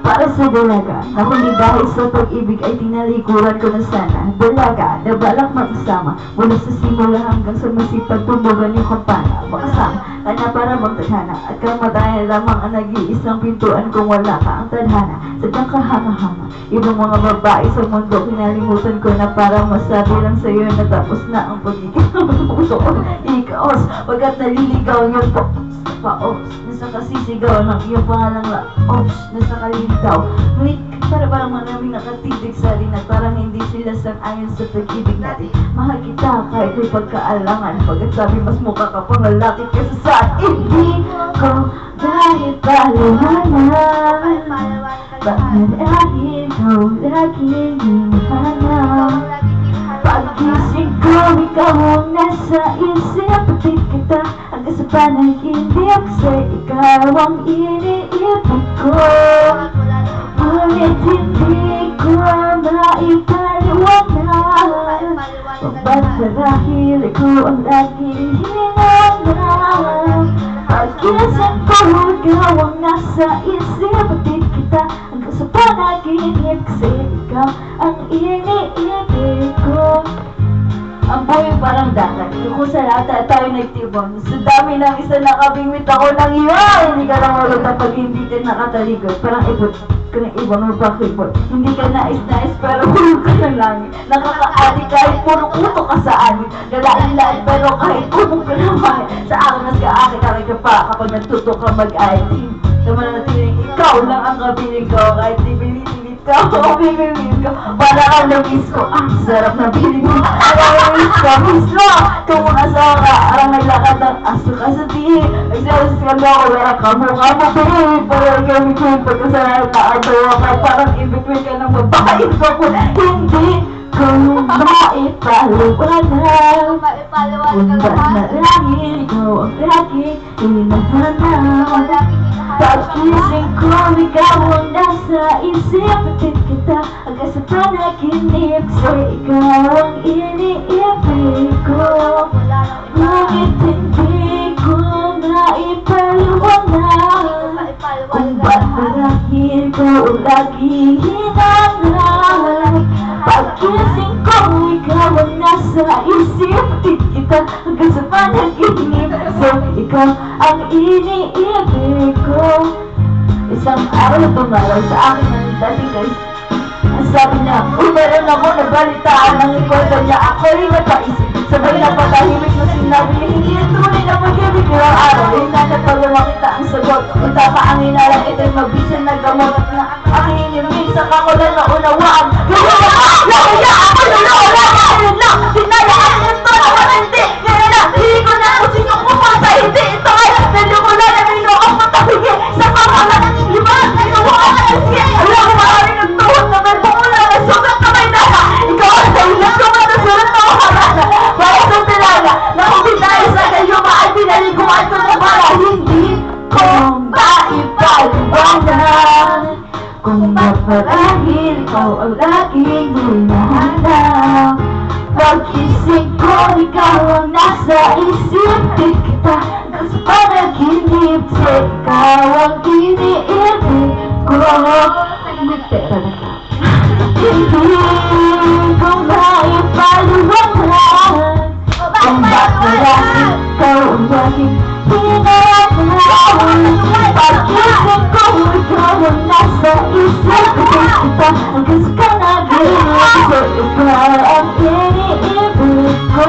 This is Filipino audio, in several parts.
Para sa dalaga, na kundi dahil sa pag-ibig ay tinalikuran ko na sana. Dalaga, na balak mag-isama, mula sa simula hanggang sa masipag tumugan yung kampana. Makasama, kanya para magtadhana, at kamatayan lamang ang nag-iisang pintuan kung wala ka ang tadhana. Sadyang kahanga-hanga, ibang mga babae sa mundo, kinalimutan ko na para masabi lang sa'yo na tapos na ang pagiging puso ko. Ikaos, pagkat naliligaw yung paos, nasa kasisigaw ng iyong pangalang laos, nasa kalitaw. Ngunit parang maraming nakatitig sa rin at parang hindi sila sang-ayon sa pag-ibig natin. Mahal kita kahit may pagkaalangan, pagkat sabi mas mukha ka pang lalaki kesa sa hindi ko dahil paliwanag. Bakit dahil ikaw laging hinahanap? Pag-isip ko, ikaw ang nasa isip, pati kita hanggang sa panaginip, kasi ikaw ang iniibig ko. Ngunit hindi ko maipaliwanag, ba't marahil ikaw ang laging hinahanap? Pag-isip ko, ikaw ang nasa isip, pati kita hanggang sa panaginip, kasi ikaw ang iniibig ko. Ang buhay parang dagat, kung sa lahat tayo nagtibon. Sa dami ng isa nakabingwit ako ng iyo, hindi ka lang maluta pag hindi ka nakataligod. Parang ibot ka ng ibang mapakibot. Hindi ka nais-nais pero hulog ka ng langit. Nakakaadik kahit puro uto ka sa amin. Galain-lain pero kahit umong ka naman. Sa akin mas kaakit-akit ka pa kapag natuto ka mag-IT. Naman na natiling ikaw lang ang kabiling ko, kahit di bilitin ikaw, bibibig ko. Para kang nabis ko, ang sarap na bilig mo. Miss ka, kung mga asawa, arang naglakad ng aso ka sa tihi. Nagsalas ka na ako, wala ka mukha mo, babe. Parang kami ko yung pagkasalan ka, atawa ka, parang in-between ka ng babae ko. Hindi ko maipaliwanag, kung ba't marahil ikaw ang laging hinahanap. Pag-isip ko, ikaw ang nasa isip, patid kita hanggang sa panaginip, kasi ikaw ang iniibig ko. Ngunit hindi ko maipaliwanag, kung ba't marahil ikaw ang laging hinahanap. Pag-isip ko, ikaw ang nasa isip, patid kita hanggang sa panaginip, kasi ikaw ang iniibig ko. Isang araw tumalaw sa akin ng dati guys. Ang sabi niya, meron ako nabalitaan ng ikwento niya. Ako rin napaisip, sabay na patahimik na sinabi niya, hindi yung tunay na pag-ibig ko ang araw. Hinanap pag makita ang sagot, punta ka ang inalang ito'y mabisan na gamot na aking inimig sa kakulan na unawaan. Gaya ako nalawala na, tinayaan ito na hindi. Kaya na, hindi ko na kung sino kumasa, hindi ito ay nalumula na nino ang matahigi sa pangalan ng liman. Nagawaan na siya, alam mo maaaring nagtuhod na may bumula na sugat na may nasa. Ikaw ang dahilan ko na nasulat na umarana. Para sa tilaga, na hindi tayo sa gayuma ay pinaliguan ko na para hindi ko maipaliwanag, kung ba't marahil ikaw ang laging hinahanap. Pag-isip ko, ikaw ang nasa isip, di kita hanggang sa panaginip, kasi ikaw ang iniibig ko. May pera na ka. Hindi ko maipaliwanag, kung ba't marahil ikaw ang laging hinahanap. Pag-isip ko, ikaw ang nasa isip, di kita hanggang sa panaginip, kasi ikaw ang iniibig ko.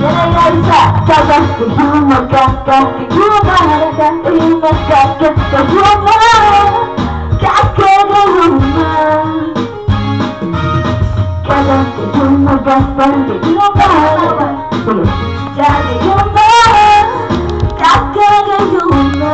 Yan ay nasa tagas, kayong magkakaguma, kayong magkakaguma, kakaguma. Kayong magkakaguma, kakaguma, kakaguma.